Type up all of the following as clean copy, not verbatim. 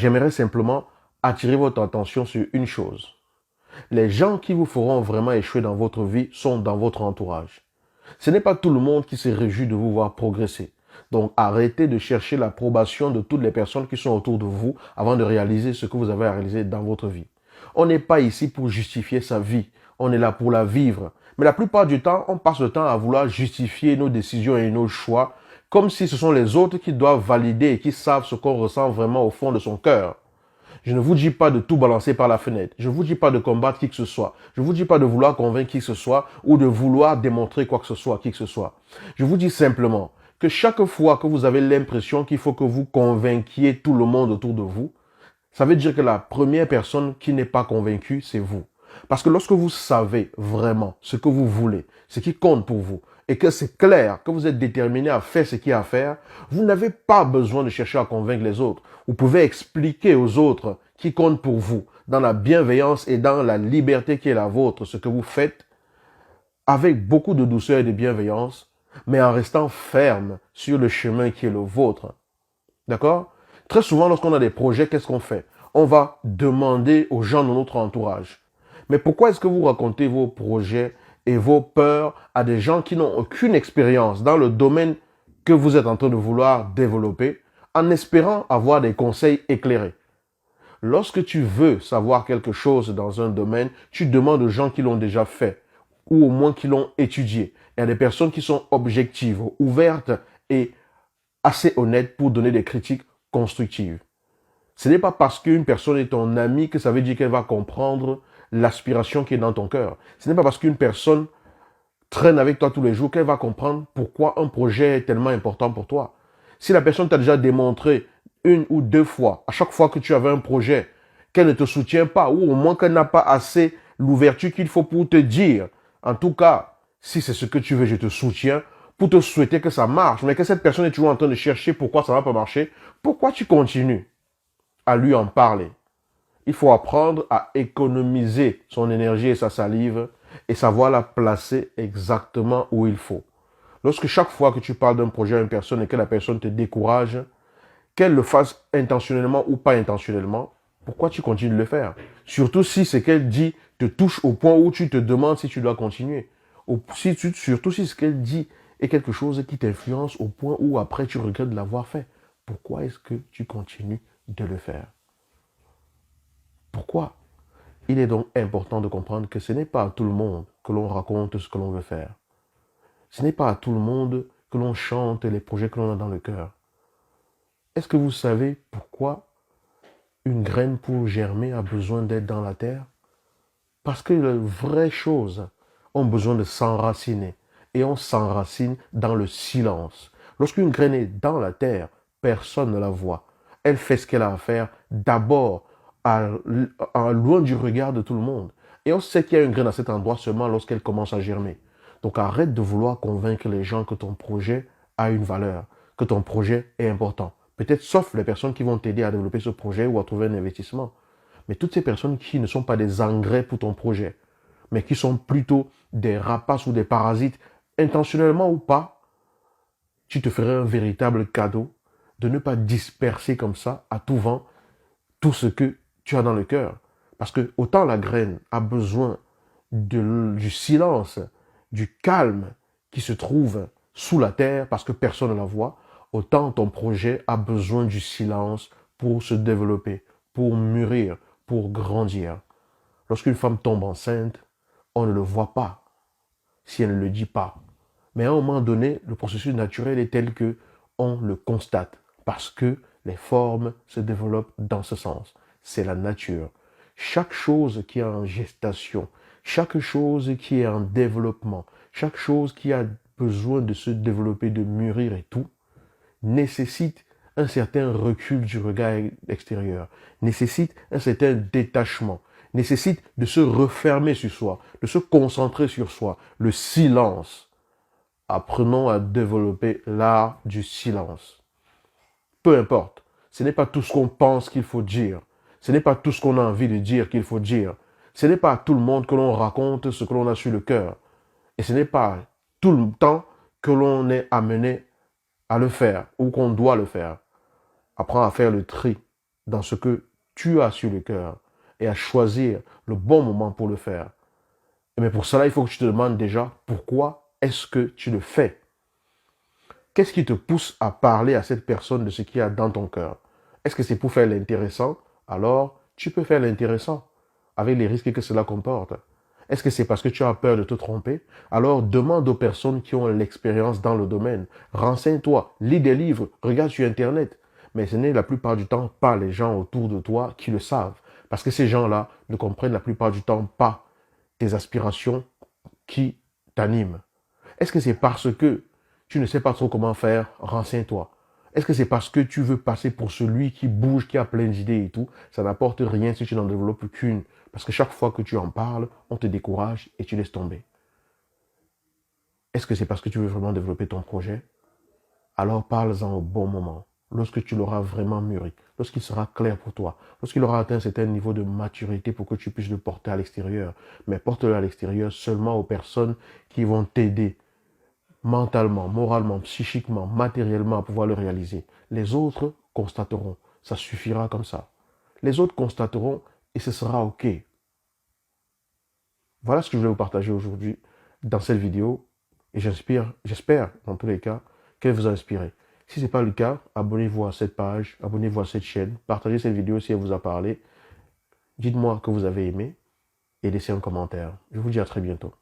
j'aimerais simplement attirer votre attention sur une chose. Les gens qui vous feront vraiment échouer dans votre vie sont dans votre entourage. Ce n'est pas tout le monde qui se réjouit de vous voir progresser. Donc arrêtez de chercher l'approbation de toutes les personnes qui sont autour de vous avant de réaliser ce que vous avez à réaliser dans votre vie. On n'est pas ici pour justifier sa vie, on est là pour la vivre. Mais la plupart du temps, on passe le temps à vouloir justifier nos décisions et nos choix comme si ce sont les autres qui doivent valider et qui savent ce qu'on ressent vraiment au fond de son cœur. Je ne vous dis pas de tout balancer par la fenêtre. Je ne vous dis pas de combattre qui que ce soit. Je ne vous dis pas de vouloir convaincre qui que ce soit ou de vouloir démontrer quoi que ce soit à qui que ce soit. Je vous dis simplement que chaque fois que vous avez l'impression qu'il faut que vous convainquiez tout le monde autour de vous, ça veut dire que la première personne qui n'est pas convaincue, c'est vous. Parce que lorsque vous savez vraiment ce que vous voulez, ce qui compte pour vous, et que c'est clair, que vous êtes déterminé à faire ce qu'il y a à faire, vous n'avez pas besoin de chercher à convaincre les autres. Vous pouvez expliquer aux autres qui comptent pour vous, dans la bienveillance et dans la liberté qui est la vôtre, ce que vous faites, avec beaucoup de douceur et de bienveillance, mais en restant ferme sur le chemin qui est le vôtre. D'accord? Très souvent, lorsqu'on a des projets, qu'est-ce qu'on fait? On va demander aux gens de notre entourage. Mais pourquoi est-ce que vous racontez vos projets et vos peurs à des gens qui n'ont aucune expérience dans le domaine que vous êtes en train de vouloir développer, en espérant avoir des conseils éclairés? Lorsque tu veux savoir quelque chose dans un domaine, tu demandes aux gens qui l'ont déjà fait, ou au moins qui l'ont étudié. Il y a des personnes qui sont objectives, ouvertes et assez honnêtes pour donner des critiques constructives. Ce n'est pas parce qu'une personne est ton amie que ça veut dire qu'elle va comprendre l'aspiration qui est dans ton cœur. Ce n'est pas parce qu'une personne traîne avec toi tous les jours qu'elle va comprendre pourquoi un projet est tellement important pour toi. Si la personne t'a déjà démontré une ou deux fois, à chaque fois que tu avais un projet, qu'elle ne te soutient pas, ou au moins qu'elle n'a pas assez l'ouverture qu'il faut pour te dire, en tout cas, si c'est ce que tu veux, je te soutiens, pour te souhaiter que ça marche, mais que cette personne est toujours en train de chercher pourquoi ça ne va pas marcher, pourquoi tu continues à lui en parler? Il faut apprendre à économiser son énergie et sa salive et savoir la placer exactement où il faut. Lorsque chaque fois que tu parles d'un projet à une personne et que la personne te décourage, qu'elle le fasse intentionnellement ou pas intentionnellement, pourquoi tu continues de le faire? Surtout si ce qu'elle dit te touche au point où tu te demandes si tu dois continuer. Surtout si ce qu'elle dit est quelque chose qui t'influence au point où après tu regrettes de l'avoir fait. Pourquoi est-ce que tu continues de le faire? Pourquoi? Il est donc important de comprendre que ce n'est pas à tout le monde que l'on raconte ce que l'on veut faire. Ce n'est pas à tout le monde que l'on chante les projets que l'on a dans le cœur. Est-ce que vous savez pourquoi une graine pour germer a besoin d'être dans la terre? Parce que les vraies choses ont besoin de s'enraciner. Et on s'enracine dans le silence. Lorsqu'une graine est dans la terre, personne ne la voit. Elle fait ce qu'elle a à faire d'abord loin du regard de tout le monde. Et on sait qu'il y a une graine à cet endroit seulement lorsqu'elle commence à germer. Donc arrête de vouloir convaincre les gens que ton projet a une valeur, que ton projet est important. Peut-être sauf les personnes qui vont t'aider à développer ce projet ou à trouver un investissement. Mais toutes ces personnes qui ne sont pas des engrais pour ton projet, mais qui sont plutôt des rapaces ou des parasites, intentionnellement ou pas, tu te ferais un véritable cadeau de ne pas disperser comme ça, à tout vent, tout ce que tu as dans le cœur. Parce que autant la graine a besoin du silence, du calme qui se trouve sous la terre parce que personne ne la voit, autant ton projet a besoin du silence pour se développer, pour mûrir, pour grandir. Lorsqu'une femme tombe enceinte, on ne le voit pas si elle ne le dit pas. Mais à un moment donné, le processus naturel est tel que on le constate parce que les formes se développent dans ce sens. C'est la nature. Chaque chose qui est en gestation, chaque chose qui est en développement, chaque chose qui a besoin de se développer, de mûrir et tout, nécessite un certain recul du regard extérieur, nécessite un certain détachement, nécessite de se refermer sur soi, de se concentrer sur soi, le silence. Apprenons à développer l'art du silence. Peu importe, ce n'est pas tout ce qu'on pense qu'il faut dire, ce n'est pas tout ce qu'on a envie de dire qu'il faut dire, ce n'est pas à tout le monde que l'on raconte ce que l'on a sur le cœur, et ce n'est pas tout le temps que l'on est amené à le faire ou qu'on doit le faire. Apprends à faire le tri dans ce que tu as sur le cœur et à choisir le bon moment pour le faire. Mais pour cela, il faut que tu te demandes déjà pourquoi est-ce que tu le fais. Qu'est-ce qui te pousse à parler à cette personne de ce qu'il y a dans ton cœur? Est-ce que c'est pour faire l'intéressant? Alors, tu peux faire l'intéressant, avec les risques que cela comporte. Est-ce que c'est parce que tu as peur de te tromper? Alors, demande aux personnes qui ont l'expérience dans le domaine. Renseigne-toi, lis des livres, regarde sur Internet. Mais ce n'est la plupart du temps pas les gens autour de toi qui le savent. Parce que ces gens-là ne comprennent la plupart du temps pas tes aspirations qui t'animent. Est-ce que c'est parce que tu ne sais pas trop comment faire? Renseigne-toi. Est-ce que c'est parce que tu veux passer pour celui qui bouge, qui a plein d'idées et tout? Ça n'apporte rien si tu n'en développes qu'une. Parce que chaque fois que tu en parles, on te décourage et tu laisses tomber. Est-ce que c'est parce que tu veux vraiment développer ton projet? Alors parle-en au bon moment, lorsque tu l'auras vraiment mûri, lorsqu'il sera clair pour toi, lorsqu'il aura atteint un certain niveau de maturité pour que tu puisses le porter à l'extérieur. Mais porte-le à l'extérieur seulement aux personnes qui vont t'aider mentalement, moralement, psychiquement, matériellement à pouvoir le réaliser. Les autres constateront. Ça suffira comme ça. Les autres constateront et ce sera OK. Voilà ce que je voulais vous partager aujourd'hui dans cette vidéo. Et j'espère, dans tous les cas, qu'elle vous a inspiré. Si ce n'est pas le cas, abonnez-vous à cette page, abonnez-vous à cette chaîne, partagez cette vidéo si elle vous a parlé. Dites-moi que vous avez aimé et laissez un commentaire. Je vous dis à très bientôt.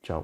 Ciao.